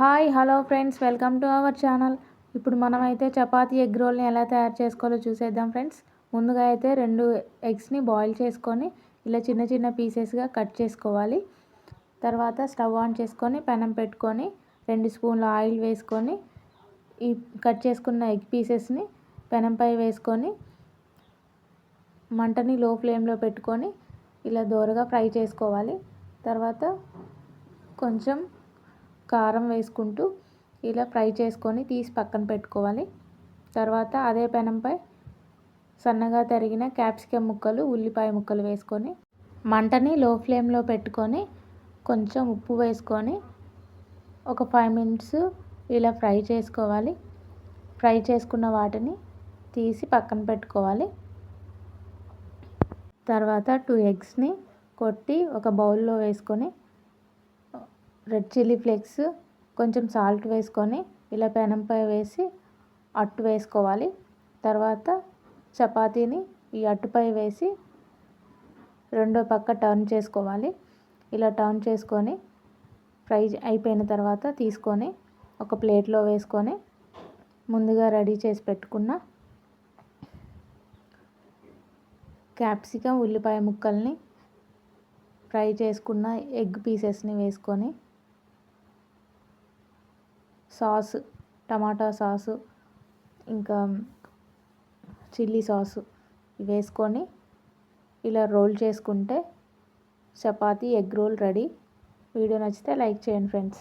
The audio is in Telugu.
Hi hello friends, welcome to our channel. ఇప్పుడు మనమైతే చపాతీ ఎగ్ రోల్ని ఎలా తయారు చేసుకోవాలో చూసేద్దాం ఫ్రెండ్స్. ముందుగా అయితే 2 ఎగ్స్ని బాయిల్ చేసుకొని ఇలా చిన్న చిన్న పీసెస్గా కట్ చేసుకోవాలి. తర్వాత స్టవ్ ఆన్ చేసుకొని పెనం పెట్టుకొని 2 స్పూన్ల ఆయిల్ వేసుకొని ఈ కట్ చేసుకున్న ఎగ్ పీసెస్ని పెనంపై వేసుకొని మంటని లో ఫ్లేమ్లో పెట్టుకొని ఇలా దోరగా ఫ్రై చేసుకోవాలి. తర్వాత కొంచెం కారం వేసుకుంటూ ఇలా ఫ్రై చేసుకొని తీసి పక్కన పెట్టుకోవాలి. తర్వాత అదే పెనంపై సన్నగా తరిగిన క్యాప్సికమ్ ముక్కలు, ఉల్లిపాయ ముక్కలు వేసుకొని మంటని లో ఫ్లేమ్లో పెట్టుకొని కొంచెం ఉప్పు వేసుకొని ఒక 5 మినిట్స్ ఇలా ఫ్రై చేసుకోవాలి. ఫ్రై చేసుకున్న వాటిని తీసి పక్కన పెట్టుకోవాలి. తర్వాత 2 ఎగ్స్ని కొట్టి ఒక బౌల్లో వేసుకొని రెడ్ చిల్లీ ఫ్లేక్స్, కొంచెం సాల్ట్ వేసుకొని ఇలా పెనంపై వేసి అట్టు వేసుకోవాలి. తర్వాత చపాతీని ఈ అట్టుపై వేసి రెండో పక్క టర్న్ చేసుకోవాలి. ఇలా టర్న్ చేసుకొని ఫ్రై అయిపోయిన తర్వాత తీసుకొని ఒక ప్లేట్లో వేసుకొని ముందుగా రెడీ చేసి పెట్టుకున్న క్యాప్సికమ్, ఉల్లిపాయ ముక్కల్ని, ఫ్రై చేసుకున్న ఎగ్ పీసెస్ని వేసుకొని సాస్, టమాటా సాసు, ఇంకా చిల్లీ సాసు వేసుకొని ఇలా రోల్ చేసుకుంటే chapati egg role ready. Video నచ్చితే లైక్ చేయండి ఫ్రెండ్స్.